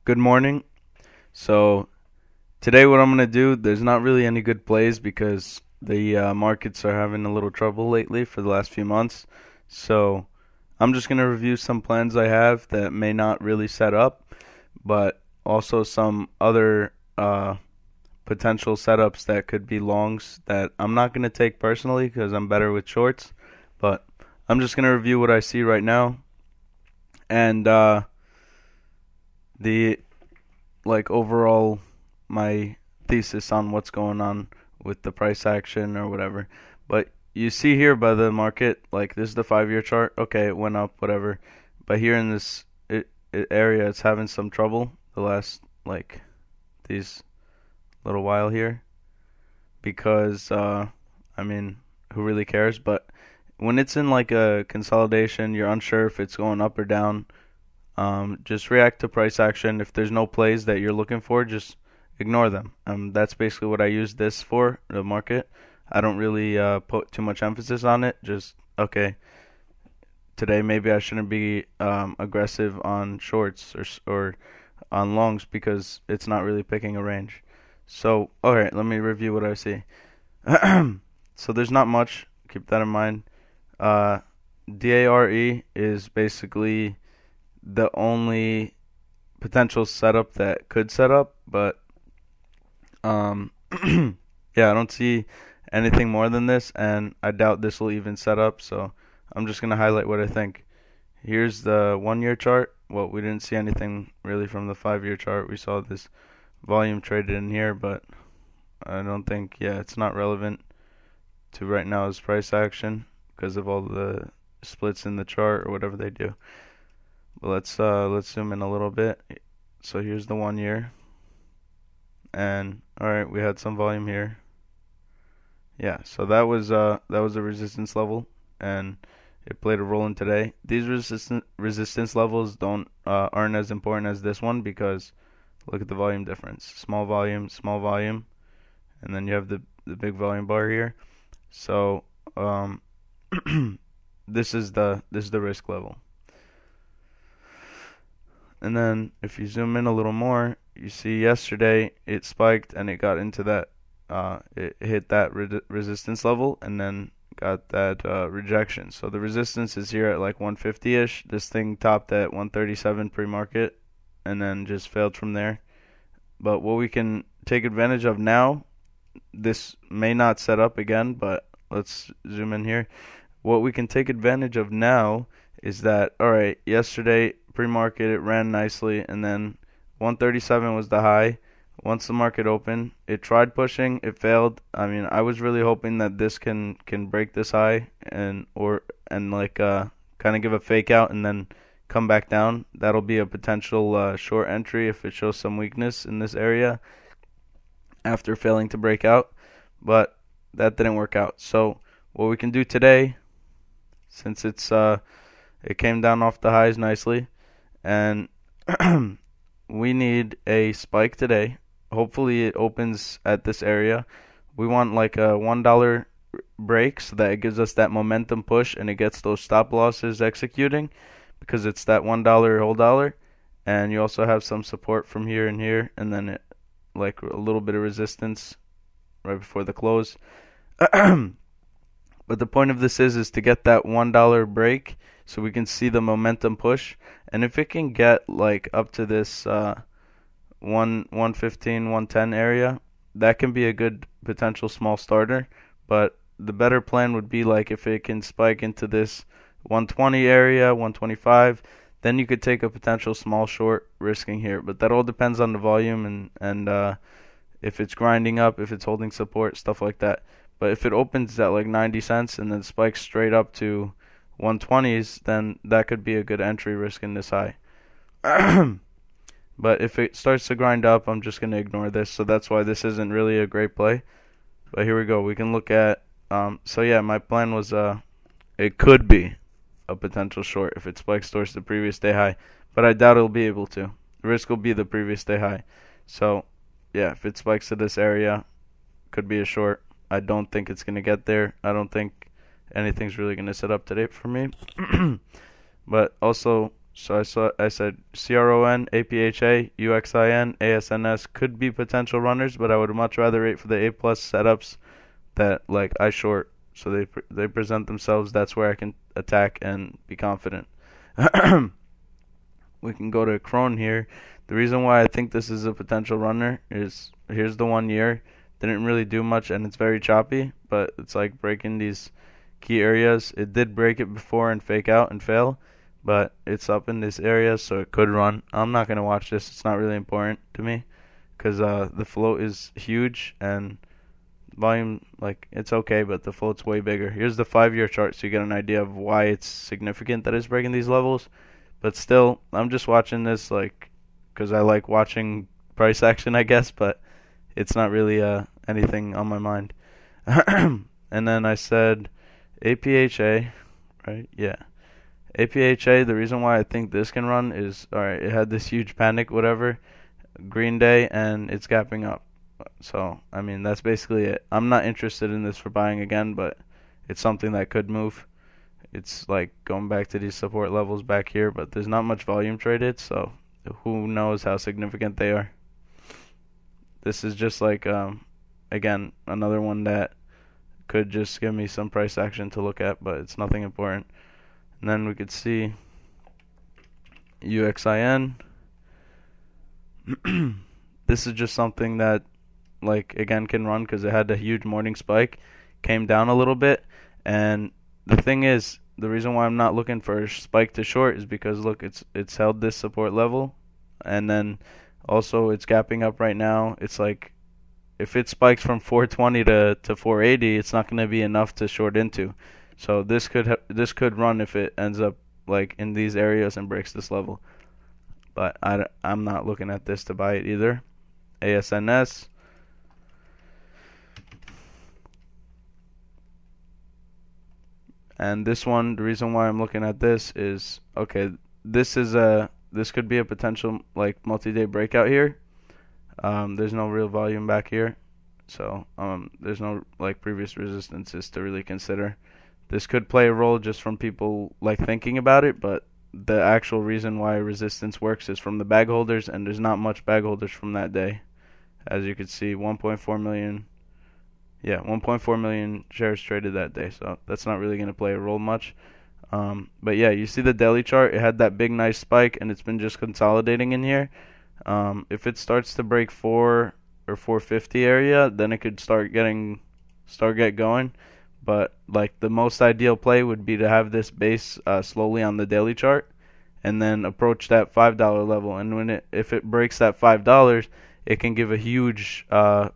Good morning. So today, what I'm gonna do, there's not really any good plays because the markets are having a little trouble lately for the last few months. So I'm just gonna review some plans I have that may not really set up, but also some other potential setups that could be longs that I'm not gonna take personally because I'm better with shorts. But I'm just gonna review what I see right now and the overall my thesis on what's going on with the price action or whatever. But you see here by the market, like this is the 5 year chart. Okay, it went up, whatever. But here in this area, it's having some trouble the last these little while here because I mean, who really cares? But when it's in like a consolidation, you're unsure if it's going up or down. Just react to price action. If there's no plays that you're looking for, just ignore them. That's basically what I use this for, the market. I don't really put too much emphasis on it. Just, okay, today maybe I shouldn't be aggressive on shorts or on longs because it's not really picking a range. So, alright, let me review what I see. So there's not much. Keep that in mind. DARE is basically the only potential setup that could set up, but yeah, I don't see anything more than this, and I doubt this will even set up, so I'm just going to highlight what I think. Here's the 1 year chart. Well, we didn't see anything really from the 5 year chart. We saw this volume traded in here, but I don't think, yeah, it's not relevant to right now's price action because of all the splits in the chart or whatever they do. But let's zoom in a little bit. So here's the 1 year, and all right, we had some volume here. Yeah, so that was a resistance level, and it played a role in today. These resistance levels don't aren't as important as this one because look at the volume difference. Small volume, and then you have the big volume bar here. So this is the risk level. And then if you zoom in a little more, you see yesterday it spiked and it got into that, it hit that resistance level and then got that rejection. So the resistance is here at like 150-ish. This thing topped at 137 pre-market and then just failed from there. But what we can take advantage of now, this may not set up again, but let's zoom in here. What we can take advantage of now is that, alright, yesterday pre-market it ran nicely and then 137 was the high. Once the market opened, it tried pushing, it failed. I mean, I was really hoping that this can break this high and kind of give a fake out and then come back down. That'll be a potential short entry if it shows some weakness in this area after failing to break out, but that didn't work out. So what we can do today, since it came down off the highs nicely, and we need a spike today. Hopefully it opens at this area. We want like a $1 break so that it gives us that momentum push and it gets those stop losses executing because it's that $1 whole dollar. And you also have some support from here and here, and then like a little bit of resistance right before the close. But the point of this is to get that $1 break so we can see the momentum push. And if it can get like up to this 115, 110 area, that can be a good potential small starter. But the better plan would be like if it can spike into this 120 area, 125, then you could take a potential small short risking here. But that all depends on the volume and if it's grinding up, if it's holding support, stuff like that. But if it opens at like 90 cents and then spikes straight up to 120s, then that could be a good entry risk in this high. But if it starts to grind up, I'm just going to ignore this. So that's why this isn't really a great play. But here we go. We can look at, so yeah, my plan was it could be a potential short if it spikes towards the previous day high. But I doubt it'll be able to. The risk will be the previous day high. So yeah, if it spikes to this area, could be a short. I don't think it's going to get there. I don't think anything's really going to set up today for me. But also, So I said CRON, APHA, UXIN, ASNS could be potential runners, but I would much rather wait for the A plus setups that like I short. So they present themselves. That's where I can attack and be confident. We can go to Krone here. The reason why I think this is a potential runner is here's the 1 year. Didn't really do much and it's very choppy, but it's like breaking these key areas. It did break it before and fake out and fail, but it's up in this area, so it could run. I'm not going to watch this. It's not really important to me because the float is huge and volume, like, it's okay, but the float's way bigger. Here's the 5-year chart so you get an idea of why it's significant that it's breaking these levels. But still, I'm just watching this like because I like watching price action, I guess, but it's not really anything on my mind. And then I said APHA, right? Yeah. APHA, the reason why I think this can run is, alright, it had this huge panic, whatever, green day, and it's gapping up. So, I mean, that's basically it. I'm not interested in this for buying again, but it's something that could move. It's like going back to these support levels back here, but there's not much volume traded, so who knows how significant they are. This is just like, again, another one that could just give me some price action to look at, but it's nothing important. And then we could see UXIN. This is just something that, like, again, can run because it had a huge morning spike, came down a little bit, and the thing is, the reason why I'm not looking for a spike to short is because, look, it's held this support level, and then also it's gapping up right now. It's like if it spikes from 420 to 480, it's not going to be enough to short into. So this could run if it ends up like in these areas and breaks this level. But I'm not looking at this to buy it either. ASNS. And this one, the reason why I'm looking at this is, okay, this could be a potential like multi-day breakout here. There's no real volume back here, so there's no like previous resistances to really consider. This could play a role just from people like thinking about it, but the actual reason why resistance works is from the bag holders, and there's not much bag holders from that day. As you can see, 1.4 million. Yeah, 1.4 million shares traded that day, so that's not really going to play a role much. But yeah, you see the daily chart, it had that big nice spike, and it's been just consolidating in here. If it starts to break 4 or 450 area, then it could start get going. But like the most ideal play would be to have this base slowly on the daily chart, and then approach that $5 level. And if it breaks that $5, it can give a huge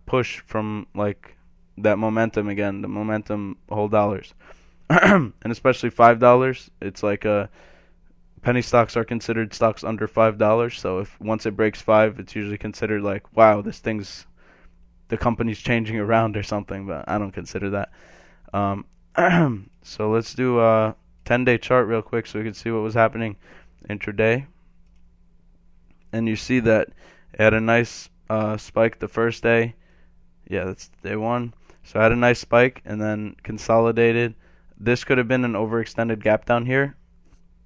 push from like that momentum again, the momentum whole dollars. And especially $5, it's like penny stocks are considered stocks under $5. So if once it breaks 5, it's usually considered like, wow, the company's changing around or something. But I don't consider that. So let's do a 10-day chart real quick so we can see what was happening intraday. And you see that it had a nice spike the first day. Yeah, that's day 1. So I had a nice spike and then consolidated. This could have been an overextended gap down here.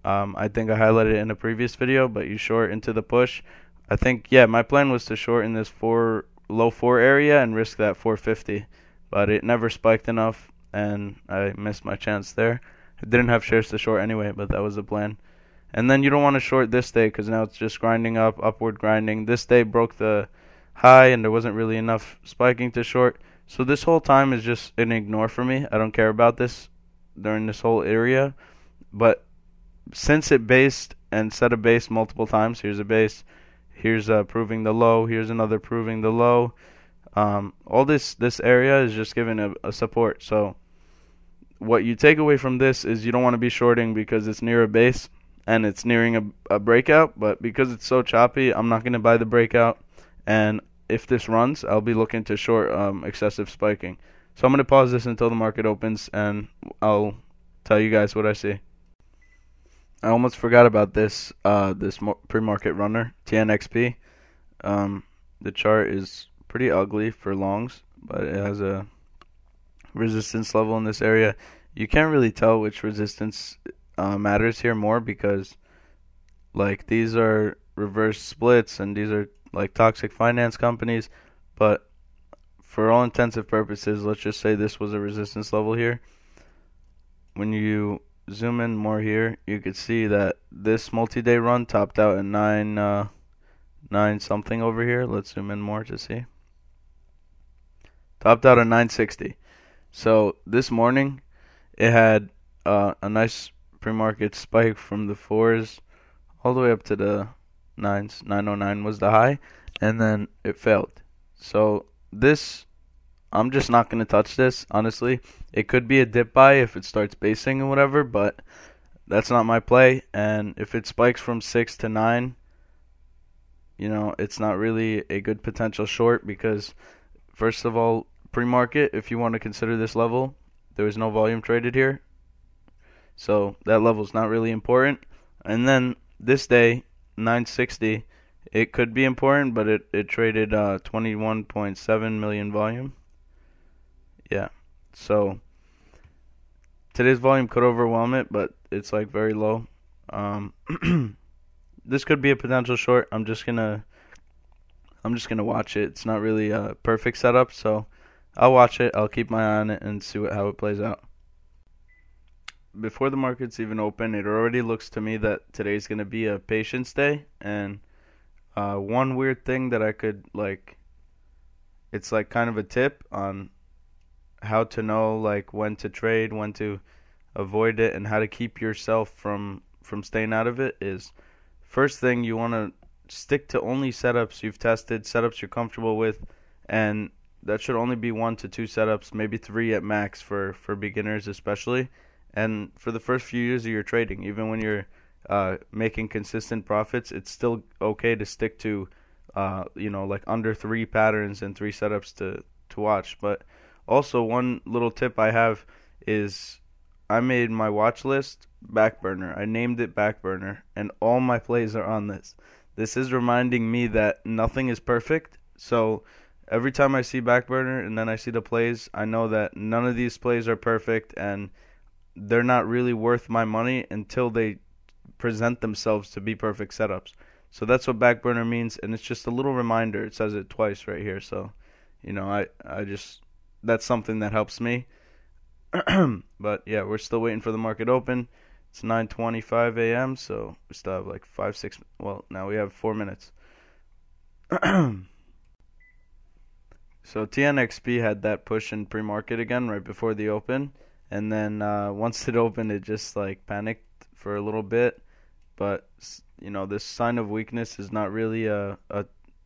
I think I highlighted it in a previous video, but you short into the push. I think, yeah, my plan was to short in this low 4 area and risk that 450, but it never spiked enough, and I missed my chance there. I didn't have shares to short anyway, but that was the plan. And then you don't want to short this day because now it's just grinding up, upward grinding. This day broke the high, and there wasn't really enough spiking to short. So this whole time is just an ignore for me. I don't care about this during this whole area. But since it based and set a base multiple times, here's a base, here's proving the low, here's another proving the low. All this area is just giving a support. So what you take away from this is you don't want to be shorting because it's near a base and it's nearing a breakout. But because it's so choppy, I'm not going to buy the breakout. And if this runs, I'll be looking to short excessive spiking. So I'm going to pause this until the market opens, and I'll tell you guys what I see. I almost forgot about this pre-market runner, TNXP. The chart is pretty ugly for longs, but it has a resistance level in this area. You can't really tell which resistance matters here more because Like, these are reverse splits and these are like toxic finance companies, but for all intensive purposes, let's just say this was a resistance level here. When you zoom in more here, you could see that this multi-day run topped out at 9 something over here. Let's zoom in more to see. Topped out at 960. So this morning it had a nice pre-market spike from the 4s all the way up to the 9s. 909 was the high, and then it failed. So this, I'm just not going to touch this, honestly. It could be a dip buy if it starts basing and whatever, but that's not my play. And if it spikes from 6 to 9, it's not really a good potential short because, first of all, pre-market, if you want to consider this level, there was no volume traded here. So that level's not really important. And then this day, 960, it could be important, but it traded 21.7 million volume. Yeah. So today's volume could overwhelm it, but it's like very low. This could be a potential short. I'm just gonna watch it. It's not really a perfect setup, so I'll watch it. I'll keep my eye on it and see how it plays out. Before the market's even open, it already looks to me that today's gonna be a patience day. And one weird thing that I could it's like kind of a tip on how to know like when to trade, when to avoid it, and how to keep yourself from staying out of it is, first thing, you want to stick to only setups you've tested, setups you're comfortable with, and that should only be 1 to 2 setups, maybe 3 at max for beginners especially. And for the first few years of your trading, even when you're making consistent profits, it's still okay to stick to like under 3 patterns and 3 setups to watch. But also, one little tip I have is I made my watch list back burner. I named it back burner, and all my plays are on this. This is reminding me that nothing is perfect. So every time I see back burner and then I see the plays, I know that none of these plays are perfect and they're not really worth my money until they present themselves to be perfect setups. So that's what back burner means, and it's just a little reminder. It says it twice right here. So, I just, that's something that helps me. But yeah, we're still waiting for the market open. It's 9:25 a.m. So we still have like 5-6. Well, now we have 4 minutes. So TNXP had that push in pre-market again right before the open, and then once it opened, it just like panicked for a little bit. But this sign of weakness is not really a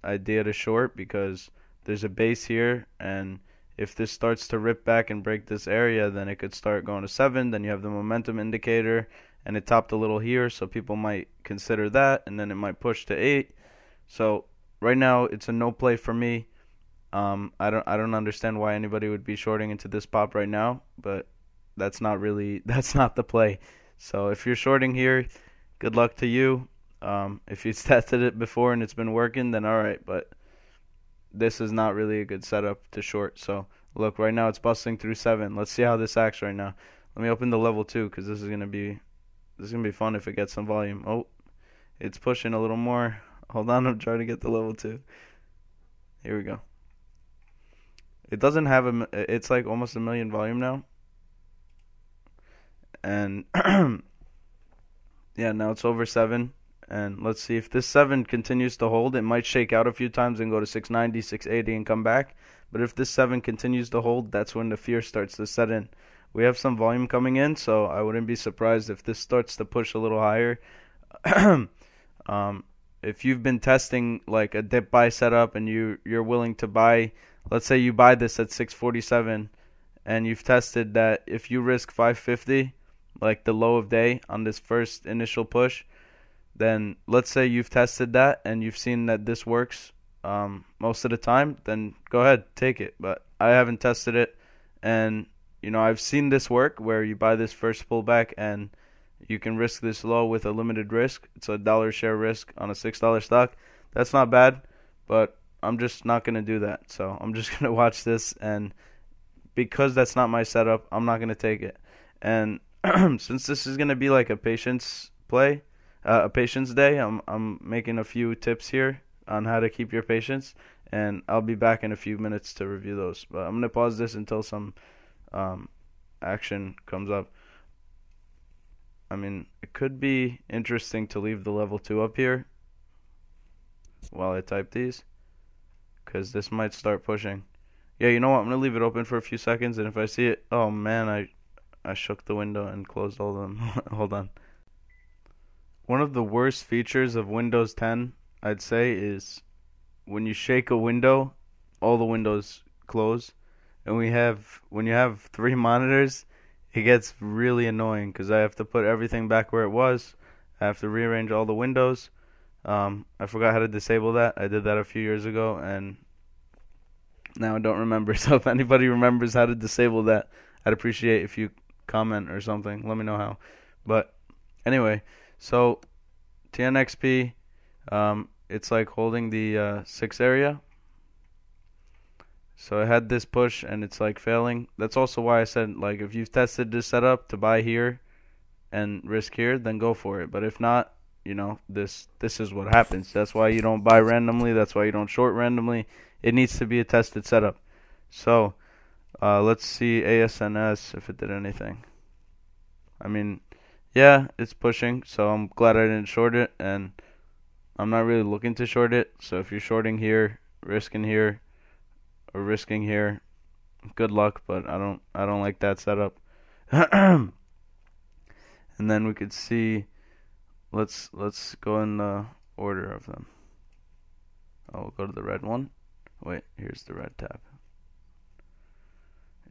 idea to short because there's a base here, and if this starts to rip back and break this area, then it could start going to 7. Then you have the momentum indicator, and it topped a little here, so people might consider that, and then it might push to 8. So right now, it's a no play for me. I don't understand why anybody would be shorting into this pop right now, but that's not the play. So if you're shorting here, good luck to you. If you tested it before and it's been working, then all right, but this is not really a good setup to short. So look, right now it's busting through 7. Let's see how this acts right now. Let me open the level 2 because this is gonna be fun if it gets some volume. Oh, it's pushing a little more. Hold on, I'm trying to get the level 2. Here we go. It doesn't have it's like almost 1 million volume now. And yeah, now it's over 7. And let's see if this 7 continues to hold. It might shake out a few times and go to 690, 680 and come back. But if this 7 continues to hold, that's when the fear starts to set in. We have some volume coming in, so I wouldn't be surprised if this starts to push a little higher. If you've been testing like a dip buy setup and you're willing to buy, let's say you buy this at 647 and you've tested that if you risk 550, like the low of day on this first initial push, then let's say you've tested that and you've seen that this works most of the time, then go ahead, take it. But I haven't tested it, and I've seen this work where you buy this first pullback and you can risk this low with a limited risk. It's a $1 share risk on a $6 stock. That's not bad, but I'm just not going to do that. So I'm just going to watch this, and because that's not my setup, I'm not going to take it. And since this is going to be like a patience play, a patience day. I'm making a few tips here on how to keep your patience, and I'll be back in a few minutes to review those. But I'm gonna pause this until some action comes up. I mean, it could be interesting to leave the level 2 up here while I type these, because this might start pushing. Yeah, you know what? I'm gonna leave it open for a few seconds, and if I see it, oh man, I shook the window and closed all of them. Hold on. One of the worst features of Windows 10, I'd say, is when you shake a window, all the windows close. And when you have 3 monitors, it gets really annoying because I have to put everything back where it was. I have to rearrange all the windows. I forgot how to disable that. I did that a few years ago, and now I don't remember. So if anybody remembers how to disable that, I'd appreciate if you comment or something. Let me know how. But anyway, so TNXP, it's like holding the 6 area. So I had this push and it's like failing. That's also why I said, like, if you've tested this setup to buy here and risk here, then go for it. But if not, you know, this is what happens. That's why you don't buy randomly. That's why you don't short randomly. It needs to be a tested setup. So let's see ASNS if it did anything. I mean, yeah, it's pushing, so I'm glad I didn't short it, and I'm not really looking to short it. So if you're shorting here, risking here, or risking here, good luck, but I don't like that setup. And then we could see, let's go in the order of them. I'll go to the red one. Wait, here's the red tab.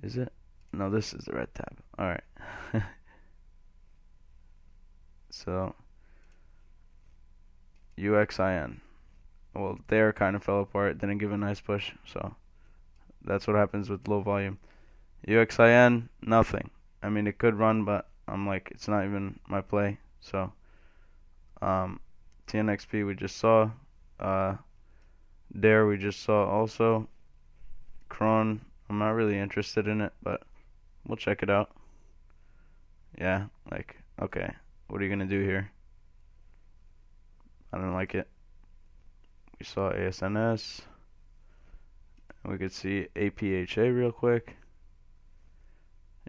Is it? No, this is the red tab. Alright. So UXIN. Well, there kind of fell apart. Didn't give a nice push, so that's what happens with low volume. UXIN, nothing. I mean, it could run, but I'm like, it's not even my play. So TNXP we just saw. Dare we just saw also. Cron, I'm not really interested in it, but we'll check it out. Yeah, like, okay, what are you gonna do here? I don't like it. We saw ASNS. We could see APHA real quick.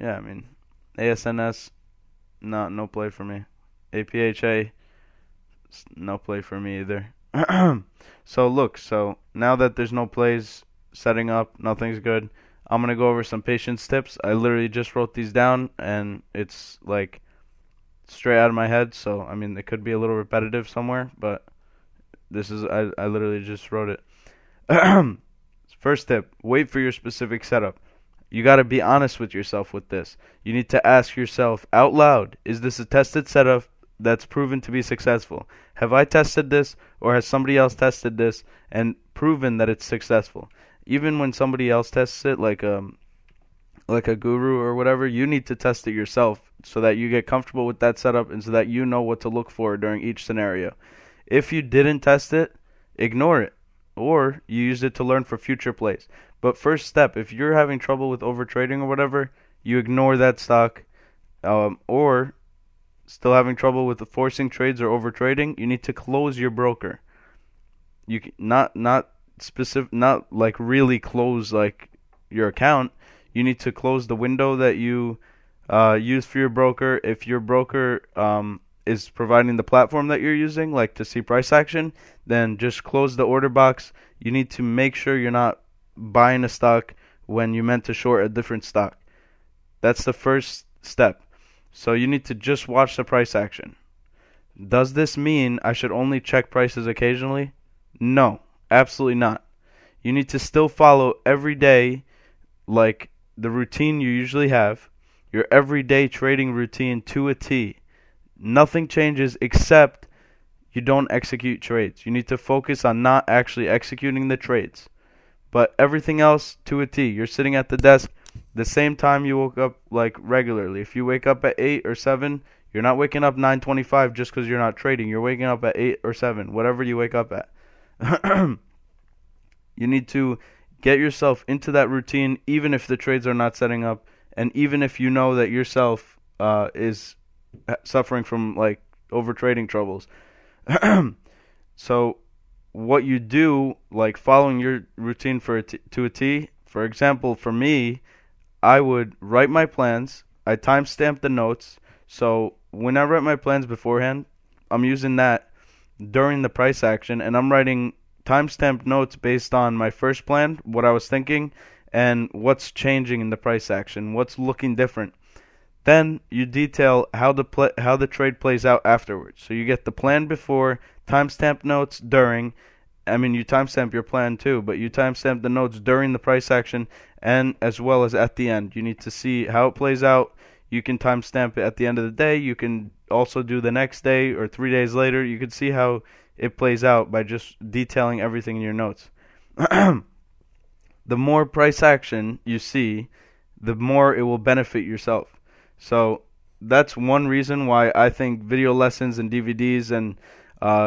Yeah, I mean, ASNS, no play for me. APHA, no play for me either. So look, so now that there's no plays setting up, nothing's good, I'm going to go over some patience tips. I literally just wrote these down, and it's like straight out of my head. So, I mean, it could be a little repetitive somewhere, but this is, I literally just wrote it. First tip, wait for your specific setup. You got to be honest with yourself with this. You need to ask yourself out loud, is this a tested setup that's proven to be successful? Have I tested this, or has somebody else tested this and proven that it's successful? Even when somebody else tests it, like a guru or whatever, you need to test it yourself so that you get comfortable with that setup and so that you know what to look for during each scenario. If you didn't test it, ignore it, or you use it to learn for future plays. But first step, if you're having trouble with overtrading or whatever, you ignore that stock, or still having trouble with the forcing trades or overtrading, you need to close your broker. You not specific, not like really close like your account. You need to close the window that you use for your broker. If your broker is providing the platform that you're using, like to see price action, then just close the order box. You need to make sure you're not buying a stock when you meant to short a different stock. That's the first step. So you need to just watch the price action. Does this mean I should only check prices occasionally? No, absolutely not. You need to still follow every day, like the routine you usually have, your everyday trading routine to a T. Nothing changes except you don't execute trades. You need to focus on not actually executing the trades. But everything else to a T. You're sitting at the desk the same time you woke up, like regularly. If you wake up at 8 or 7, you're not waking up 9:25 just because you're not trading. You're waking up at 8 or 7, whatever you wake up at. You need to get yourself into that routine, even if the trades are not setting up, and even if you know that yourself is suffering from like over trading troubles. So what you do, like following your routine to a T, for example, for me, I would write my plans. I timestamp the notes. So when I write my plans beforehand, I'm using that during the price action, and I'm writing timestamped notes based on my first plan, what I was thinking, and what's changing in the price action, what's looking different. Then you detail how the trade plays out afterwards. So you get the plan before, timestamp notes during. I mean, you timestamp your plan too, but you timestamp the notes during the price action and as well as at the end. You need to see how it plays out. You can timestamp it at the end of the day. You can also do the next day or 3 days later. You can see how it plays out by just detailing everything in your notes. The more price action you see, the more it will benefit yourself. So that's one reason why I think video lessons and DVDs and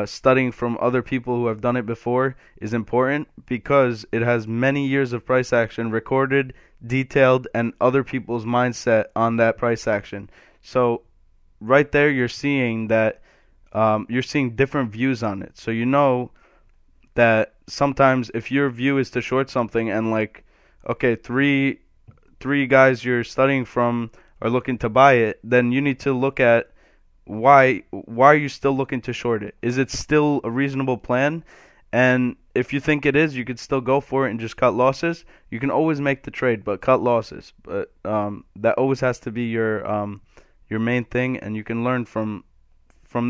studying from other people who have done it before is important, because it has many years of price action recorded, detailed, and other people's mindset on that price action. So right there you're seeing that you're seeing different views on it. So you know that sometimes if your view is to short something and like, okay, three guys you're studying from are looking to buy it, then you need to look at why are you still looking to short it? Is it still a reasonable plan? And if you think it is, you could still go for it and just cut losses. You can always make the trade, but cut losses. But that always has to be your main thing, and you can learn from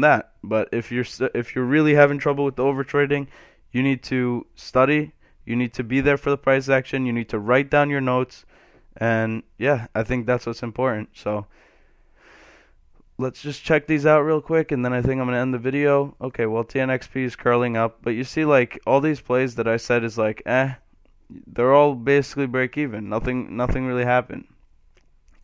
that. But if you're really having trouble with the over trading, you need to study. You need to be there for the price action. You need to write down your notes. And yeah, I think that's what's important. So let's just check these out real quick, and then I think I'm going to end the video. Okay, well, TNXP is curling up. But you see, like, all these plays that I said is like, they're all basically break even. Nothing really happened.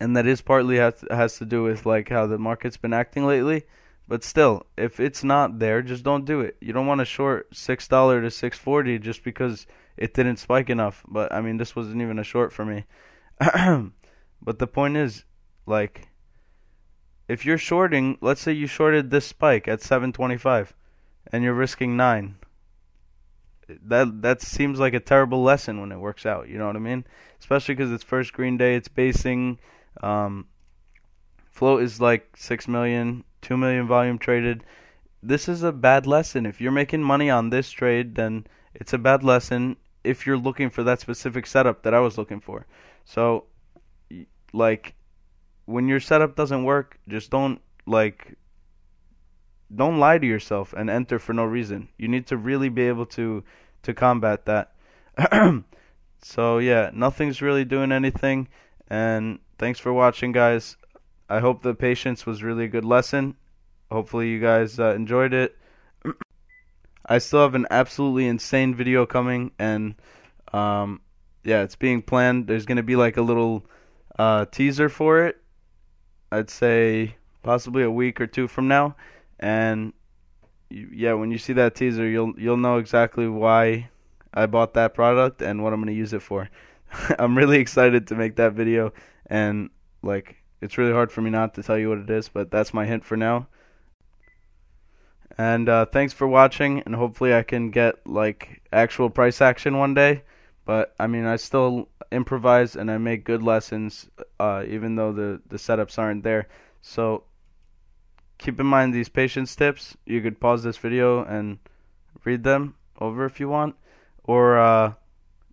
And that is partly has to do with, like, how the market's been acting lately. But still, if it's not there, just don't do it. You don't want to short $6 to $6.40 just because it didn't spike enough. But, I mean, this wasn't even a short for me. But the point is, like, if you're shorting, let's say you shorted this spike at 725 and you're risking 9. That seems like a terrible lesson when it works out, you know what I mean? Especially because it's first green day, it's basing. Float is like 6 million, 2 million volume traded. This is a bad lesson. If you're making money on this trade, then it's a bad lesson if you're looking for that specific setup that I was looking for. So, like, when your setup doesn't work, just don't lie to yourself and enter for no reason. You need to really be able to combat that. So yeah, nothing's really doing anything, and thanks for watching, guys. I hope the patience was really a good lesson. Hopefully you guys enjoyed it. I still have an absolutely insane video coming, and yeah, it's being planned. There's going to be like a little teaser for it. I'd say possibly a week or two from now, and yeah, when you see that teaser, you'll know exactly why I bought that product and what I'm going to use it for. I'm really excited to make that video, and like, it's really hard for me not to tell you what it is, but that's my hint for now. And thanks for watching, and hopefully I can get like actual price action one day. But I mean, I still improvise and I make good lessons, even though the setups aren't there. So keep in mind these patience tips. You could pause this video and read them over if you want, or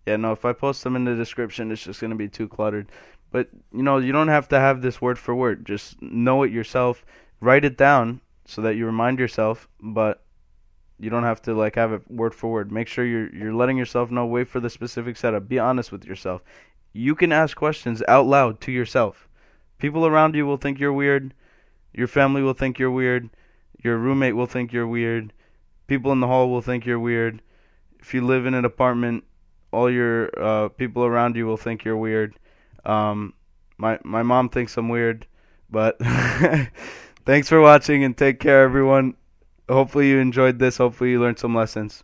yeah, no, if I post them in the description, it's just gonna be too cluttered. But you know, you don't have to have this word for word. Just know it yourself. Write it down so that you remind yourself, but you don't have to like have it word for word. Make sure you're letting yourself know. Wait for the specific setup. Be honest with yourself. You can ask questions out loud to yourself. People around you will think you're weird. Your family will think you're weird. Your roommate will think you're weird. People in the hall will think you're weird. If you live in an apartment, all your people around you will think you're weird. My mom thinks I'm weird, but thanks for watching and take care, everyone. Hopefully you enjoyed this. Hopefully you learned some lessons.